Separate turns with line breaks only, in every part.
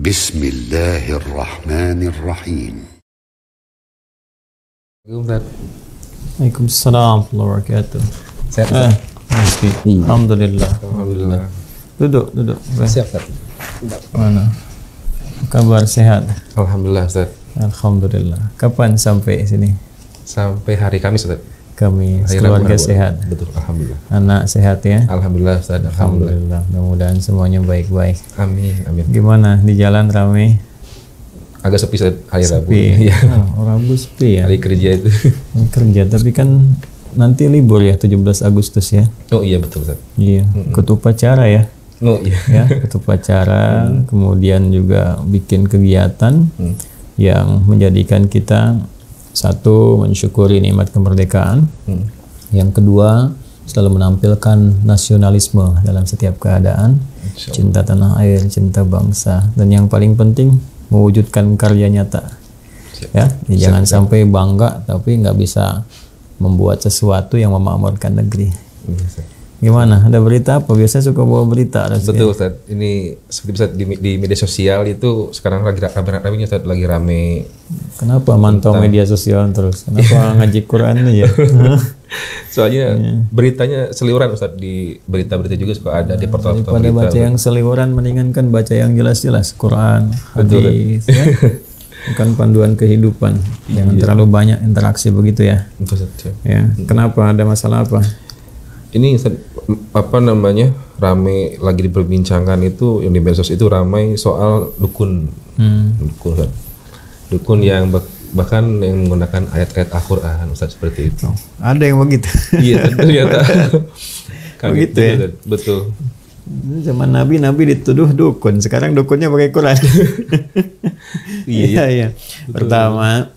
Bismillahirrahmanirrahim.
Waalaikumsalam warahmatullahi wabarakatuh.
Sehat,
Alhamdulillah.
Alhamdulillah.
Duduk.
Siap, Ustaz.
Mana? Kabar sehat?
Alhamdulillah, Ustaz.
Alhamdulillah. Kapan sampai sini?
Sampai hari Kamis, Ustaz.
Kami
Hari
keluarga
Rabu.
sehat.
Betul, alhamdulillah.
Anak sehat ya?
Alhamdulillah, Ustaz. Alhamdulillah.
Mudah-mudahan semuanya baik-baik.
Amin, amin.
Gimana di jalan ramai?
Agak sepi, Ustaz, hari Rabu.
Sepi.
Iya.
Oh, Rabu sepi ya?
Hari kerja itu.
Kerja, tapi kan nanti libur ya 17 Agustus ya?
Oh iya, betul, Ustaz.
Iya, ikut upacara ya?
Oh iya.
Ya, ikut upacara, kemudian juga bikin kegiatan yang menjadikan kita satu mensyukuri nikmat kemerdekaan, yang kedua selalu menampilkan nasionalisme dalam setiap keadaan, cinta tanah air, cinta bangsa, dan yang paling penting mewujudkan karya nyata. Ya, jangan sampai bangga tapi nggak bisa membuat sesuatu yang memakmurkan negeri. Gimana? Ada berita apa? Biasanya suka bawa berita.
Betul, Ustaz. Ini seperti bisa di media sosial itu sekarang lagi rame-ramenya, Ustaz, lagi rame.
Kenapa mantau media sosial terus? Kenapa ngaji Quran aja?
Soalnya beritanya seliuran, Ustaz, di berita-berita juga suka ada di portal-portal
Pada
berita.
baca yang seliuran mendingan kan baca yang jelas-jelas, Quran, hadis, ya. Bukan panduan kehidupan. Jangan terlalu banyak interaksi begitu ya.
Betul, Ustaz.
Ya. Kenapa? Ada masalah apa?
Ini apa namanya, rame lagi diperbincangkan itu yang di medsos itu ramai soal dukun. Dukun yang bahkan yang menggunakan ayat-ayat Al-Qur'an, Ustaz, seperti itu.
Ada yang begitu.
Iya, ternyata.
Begitu ya?
Betul.
Zaman Nabi dituduh dukun, sekarang dukunnya pakai Quran. Iya. Pertama,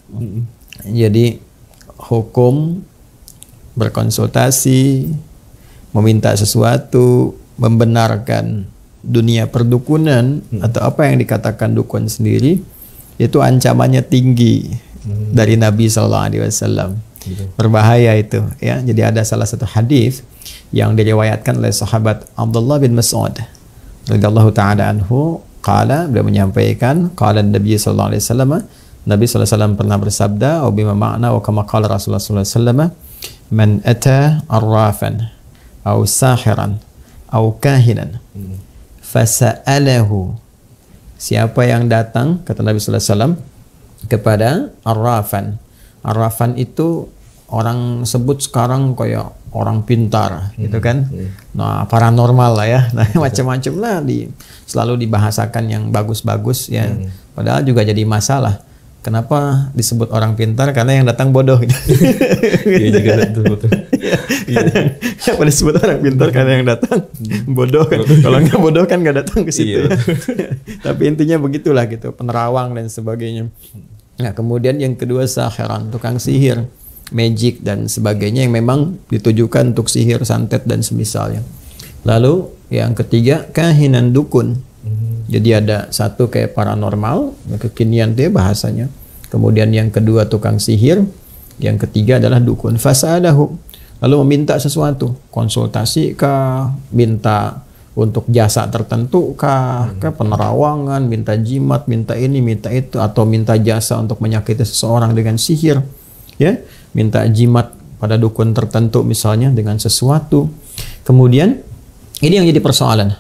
jadi hukum berkonsultasi, meminta sesuatu, membenarkan dunia perdukunan atau apa yang dikatakan dukun sendiri, itu ancamannya tinggi dari Nabi SAW. Berbahaya itu ya. Jadi ada salah satu hadis yang diriwayatkan oleh sahabat Abdullah bin Mas'ud radhiyallahu taala anhu, beliau menyampaikan, qala Nabi sallallahu alaihi wasallam, Nabi sallallahu alaihi wasallam pernah bersabda, "Wa bima ma'na wa kama qala Rasulullah sallallahu alaihi wasallam, man ata arrafan aw sahiran aw kahinan fasa'alahu." Siapa yang datang, kata Nabi sallallahu alaihi wasallam, kepada arrafan. Arrafan itu orang sebut sekarang kayak orang pintar, gitu kan. Nah, paranormal lah ya. Nah, macam-macam lah selalu dibahasakan yang bagus-bagus ya. Padahal juga jadi masalah. Kenapa disebut orang pintar? Karena yang datang bodoh. Iya juga betul. Kenapa disebut orang pintar? Karena yang datang bodoh. Kalau nggak bodoh kan nggak datang ke situ. Tapi intinya begitulah gitu, penerawang dan sebagainya. Nah, kemudian yang kedua sahiran, tukang sihir, magic dan sebagainya yang memang ditujukan untuk sihir, santet dan semisalnya. Lalu yang ketiga kahinan, dukun. Jadi ada satu kayak paranormal, kekinian dia bahasanya. Kemudian yang kedua tukang sihir, yang ketiga adalah dukun. Fasadahu, lalu meminta sesuatu, konsultasi kah, minta untuk jasa tertentu kah, penerawangan, minta jimat, minta ini, minta itu, atau minta jasa untuk menyakiti seseorang dengan sihir, ya, minta jimat pada dukun tertentu misalnya dengan sesuatu. Kemudian ini yang jadi persoalan,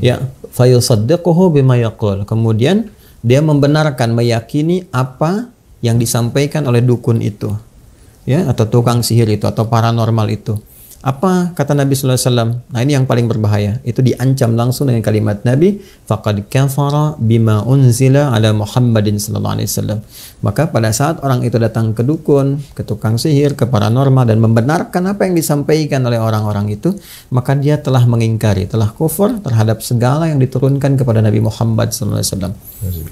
ya, fayusaddiquhu bima yaqul. Kemudian dia membenarkan, meyakini apa yang disampaikan oleh dukun itu, ya, atau tukang sihir itu, atau paranormal itu. Apa kata Nabi sallallahu alaihi wasallam? Nah, ini yang paling berbahaya. Itu diancam langsung dengan kalimat Nabi, faqad kafara bima unzila ala Muhammadin sallallahu alaihi wasallam. Maka pada saat orang itu datang ke dukun, ke tukang sihir, ke paranormal dan membenarkan apa yang disampaikan oleh orang-orang itu, maka dia telah mengingkari, telah kufur terhadap segala yang diturunkan kepada Nabi Muhammad sallallahu alaihi wasallam.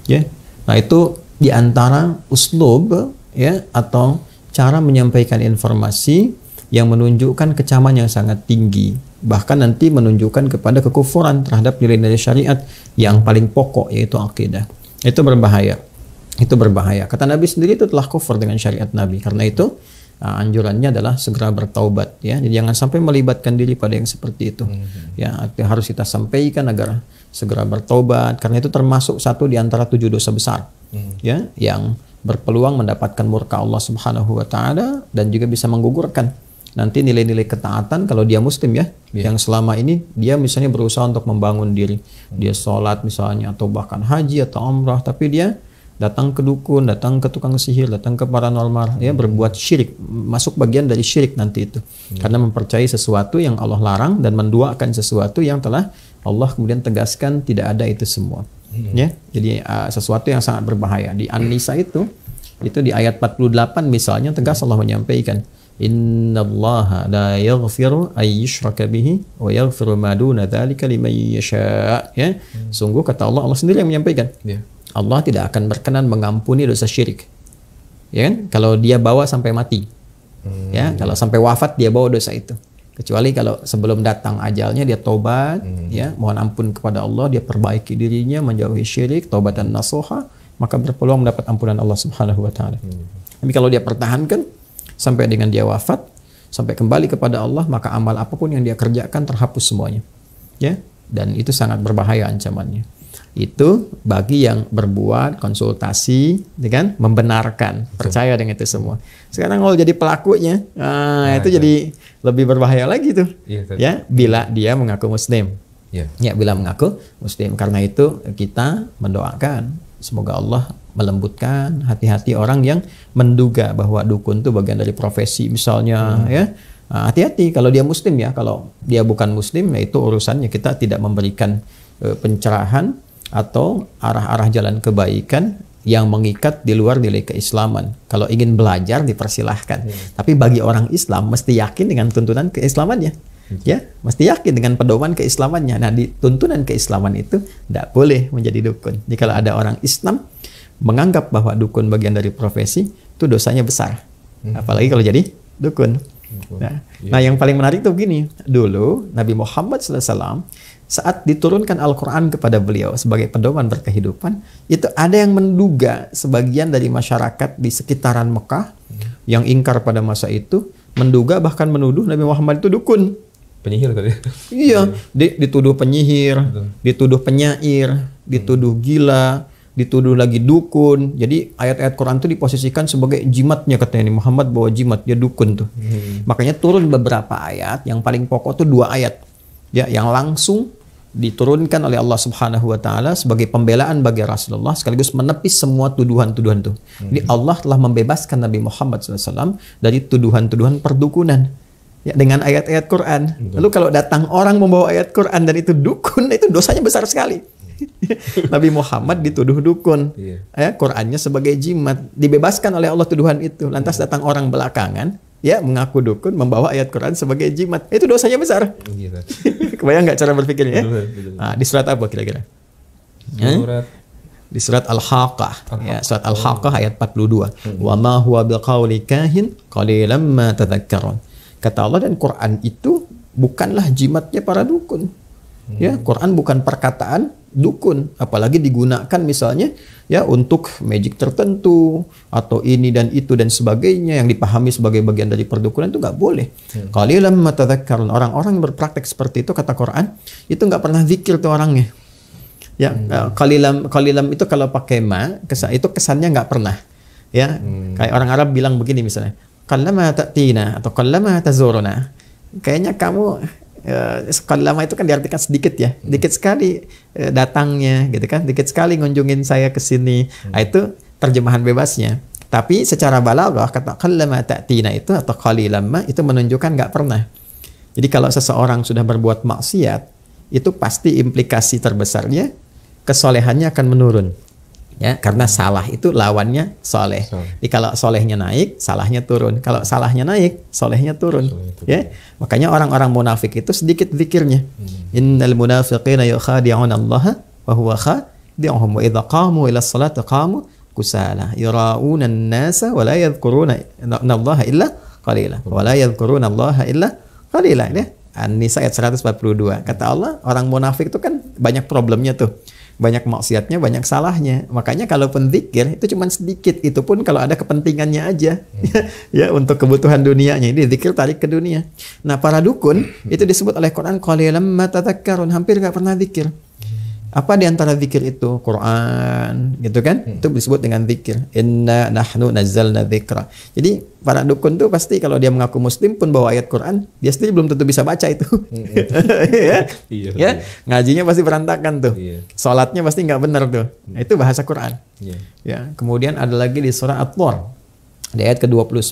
Ya. Nah, itu di antara uslub, ya, atau cara menyampaikan informasi yang menunjukkan kecaman yang sangat tinggi, bahkan nanti menunjukkan kepada kekufuran terhadap nilai-nilai syariat yang paling pokok, yaitu akidah. Itu berbahaya. Itu berbahaya. Kata Nabi sendiri itu telah kufur dengan syariat Nabi. Karena itu anjurannya adalah segera bertaubat, ya. Jadi jangan sampai melibatkan diri pada yang seperti itu. Ya, harus kita sampaikan agar segera bertobat, karena itu termasuk satu di antara 7 dosa besar, ya, yang berpeluang mendapatkan murka Allah Subhanahu wa taala dan juga bisa menggugurkan nanti nilai-nilai ketaatan kalau dia muslim, ya, yang selama ini dia misalnya berusaha untuk membangun diri, dia sholat misalnya atau bahkan haji atau umrah, tapi dia datang ke dukun, datang ke tukang sihir, datang ke paranormal, ya, berbuat syirik, masuk bagian dari syirik nanti itu, karena mempercayai sesuatu yang Allah larang dan menduakan sesuatu yang telah Allah kemudian tegaskan tidak ada itu semua, ya. Jadi sesuatu yang sangat berbahaya. Di An-Nisa itu di ayat 48 misalnya tegas Allah menyampaikan, innallaha la yaghfiru ay yushraka bihi wa yaghfiru ma duna dzalika liman yasha, ya. Sungguh kata Allah sendiri yang menyampaikan, Allah tidak akan berkenan mengampuni dosa syirik, ya kan, kalau dia bawa sampai mati, ya, kalau sampai wafat dia bawa dosa itu, kecuali kalau sebelum datang ajalnya dia tobat, ya, mohon ampun kepada Allah, dia perbaiki dirinya, menjauhi syirik, taubatan nasuha, maka berpeluang mendapat ampunan Allah Subhanahu wa taala. Tapi kalau dia pertahankan sampai dengan dia wafat, sampai kembali kepada Allah, maka amal apapun yang dia kerjakan terhapus semuanya, ya, dan itu sangat berbahaya ancamannya. Itu bagi yang berbuat konsultasi, kan, membenarkan, percaya dengan itu semua. Sekarang kalau jadi pelakunya, itu jadi lebih berbahaya lagi tuh, ya, bila dia mengaku muslim, ya, bila mengaku muslim. Karena itu kita mendoakan semoga Allah melembutkan hati-hati orang yang menduga bahwa dukun itu bagian dari profesi misalnya, ya. Hati-hati kalau dia muslim, ya. Kalau dia bukan muslim, ya itu urusannya, kita tidak memberikan pencerahan atau arah-arah jalan kebaikan yang mengikat di luar nilai keislaman. Kalau ingin belajar dipersilahkan. Tapi bagi orang Islam mesti yakin dengan tuntunan keislamannya. Ya, mesti yakin dengan pedoman keislamannya. Nah, di tuntunan keislaman itu tidak boleh menjadi dukun. Jadi kalau ada orang Islam menganggap bahwa dukun bagian dari profesi, itu dosanya besar. Apalagi kalau jadi dukun. Nah, yang paling menarik tuh begini. Dulu Nabi Muhammad SAW saat diturunkan Al-Quran kepada beliau sebagai pedoman berkehidupan, itu ada yang menduga, sebagian dari masyarakat di sekitaran Mekah yang ingkar pada masa itu, menduga bahkan menuduh Nabi Muhammad itu dukun.
Penyihir tadi.
Iya, dituduh penyihir, dituduh penyair, dituduh gila, dituduh lagi dukun. Jadi ayat-ayat Quran itu diposisikan sebagai jimatnya, katanya Muhammad bawa jimat, dia dukun tuh. Makanya turun beberapa ayat, yang paling pokok tuh 2 ayat, ya, yang langsung diturunkan oleh Allah Subhanahu wa taala sebagai pembelaan bagi Rasulullah sekaligus menepis semua tuduhan-tuduhan itu. Jadi Allah telah membebaskan Nabi Muhammad SAW dari tuduhan-tuduhan perdukunan, ya, dengan ayat-ayat Quran. Lalu kalau datang orang membawa ayat Quran dan itu dukun, itu dosanya besar sekali. Nabi Muhammad dituduh dukun, ya, Qurannya sebagai jimat, dibebaskan oleh Allah tuduhan itu. Lantas datang orang belakangan, ya, mengaku dukun, membawa ayat Quran sebagai jimat, itu dosanya besar. Kebayang nggak cara berpikirnya? Ya? Nah, di surat apa kira-kira? Di surat Al-Haqqah, ya, surat Al-Haqqah ayat 42. Wa ma huwa biqauli kahin qalilan ma tadhakkarun. Kata Allah, dan Quran itu bukanlah jimatnya para dukun. Ya, Quran bukan perkataan dukun, apalagi digunakan misalnya, ya, untuk magic tertentu atau ini dan itu dan sebagainya yang dipahami sebagai bagian dari perdukunan, itu nggak boleh. Qalilan ma tadhakkarun. Orang-orang yang berpraktek seperti itu, kata Quran, itu nggak pernah zikir tuh orangnya. Ya, qalilan itu kalau pakai ma, itu kesannya nggak pernah. Ya, kayak orang Arab bilang begini misalnya, qallama ta'tina atau qallama tazuruna. Kayaknya kamu lama itu kan diartikan sedikit, ya, dikit sekali datangnya, gitu kan, dikit sekali ngunjungin saya ke sini. Nah, itu terjemahan bebasnya. Tapi secara balaghah kata qallama ta'tina itu atau qalilan ma itu menunjukkan nggak pernah. Jadi kalau seseorang sudah berbuat maksiat, itu pasti implikasi terbesarnya kesolehannya akan menurun. Ya, karena salah itu lawannya soleh. Jadi kalau solehnya naik, salahnya turun. Kalau salahnya naik, solehnya turun. Ya, makanya orang-orang munafik itu sedikit zikirnya. Innal munafiqina yukhadi'una Allah wa huwa khadi'uhum wa idza qamu ila sholati qamu kusala yura'una an-nasa wa la yadhkuruna Allah illa qalila wa la yadhkuruna Allah illa qalila. Ya, An-Nisa ayat 142. Kata Allah, orang munafik itu kan banyak problemnya tuh. Banyak maksiatnya, banyak salahnya. Makanya kalaupun zikir itu cuma sedikit, itu pun kalau ada kepentingannya aja, ya, untuk kebutuhan dunianya. Ini zikir tarik ke dunia. Nah, para dukun itu disebut oleh Quran qalilan ma tadhakkarun, hampir nggak pernah zikir. Apa di antara zikir itu? Quran, gitu kan? Itu disebut dengan zikir. Inna nahnu nazzalna dzikra. Jadi para dukun tuh pasti kalau dia mengaku muslim pun bawa ayat Quran, dia sendiri belum tentu bisa baca itu. Ya? Ya? Ngajinya pasti berantakan tuh. Salatnya pasti nggak benar tuh. Nah, itu bahasa Quran. Ya. Kemudian ada lagi di surah At-Tur, di ayat ke-29.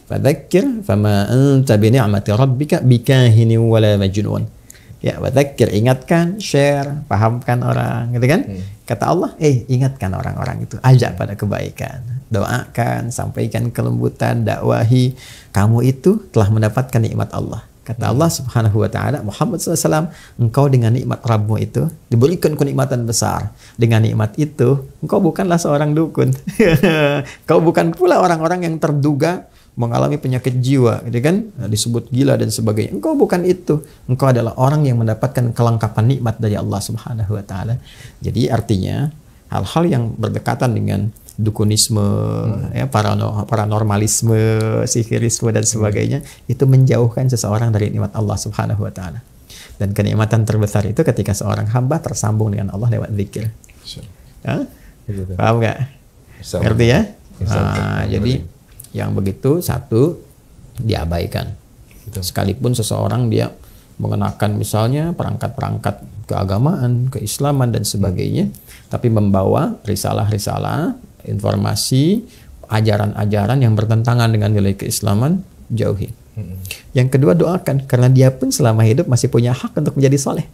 Fadzakir fama anta bi ni'mati rabbika bikahinin wala majnun. Ya, wadzakir, ingatkan, share, pahamkan orang, gitu kan? Kata Allah, ingatkan orang-orang itu, ajak pada kebaikan, doakan, sampaikan kelembutan, dakwahi. Kamu itu telah mendapatkan nikmat Allah. Kata Allah Subhanahu wa taala, Muhammad SAW, engkau dengan nikmat Rabbmu itu diberikan kenikmatan besar. Dengan nikmat itu, engkau bukanlah seorang dukun. Kau bukan pula orang-orang yang terduga mengalami penyakit jiwa, gitu kan? Disebut gila dan sebagainya. Engkau bukan itu. Engkau adalah orang yang mendapatkan kelengkapan nikmat dari Allah Subhanahu wa taala. Jadi artinya hal-hal yang berdekatan dengan dukunisme, ya, paranormalisme, sihirisme dan sebagainya, itu menjauhkan seseorang dari nikmat Allah Subhanahu wa taala. Dan kenikmatan terbesar itu ketika seorang hamba tersambung dengan Allah lewat zikir. Paham nggak? Ngerti ya? Jadi yang begitu satu diabaikan. Sekalipun seseorang dia mengenakan misalnya perangkat-perangkat keagamaan, keislaman dan sebagainya, tapi membawa risalah-risalah, informasi, ajaran-ajaran yang bertentangan dengan nilai keislaman, jauhi. Yang kedua, doakan, karena dia pun selama hidup masih punya hak untuk menjadi soleh.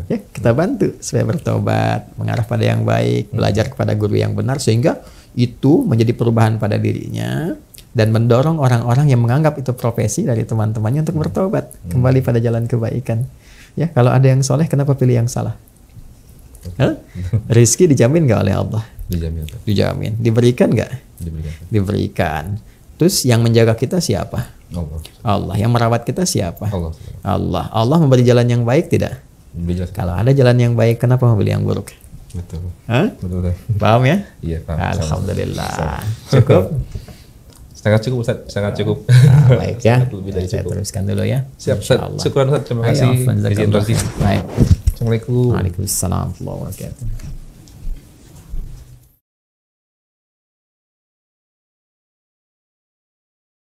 Ya, kita bantu supaya bertobat, mengarah pada yang baik, belajar kepada guru yang benar, sehingga itu menjadi perubahan pada dirinya dan mendorong orang-orang yang menganggap itu profesi dari teman-temannya untuk bertobat, kembali pada jalan kebaikan. Ya, kalau ada yang soleh, kenapa pilih yang salah? Rizki dijamin nggak oleh Allah? Dijamin. Diberikan nggak? Diberikan. Terus yang menjaga kita siapa? Allah. Yang merawat kita siapa? Allah. Allah memberi jalan yang baik tidak? Kalau ada jalan yang baik, kenapa membeli yang buruk?
Betul.
Betul. Paham ya?
Iya, paham.
Alhamdulillah. Cukup?
Sangat cukup, Ustaz. Sangat cukup.
Baik ya.
Lebih dari
Saya
cukup.
teruskan dulu ya.
Siap, Ustaz. Syukuran, Ustaz. Terima kasih.
Baik.
Assalamualaikum.
Waalaikumsalam warahmatullahi wabarakatuh.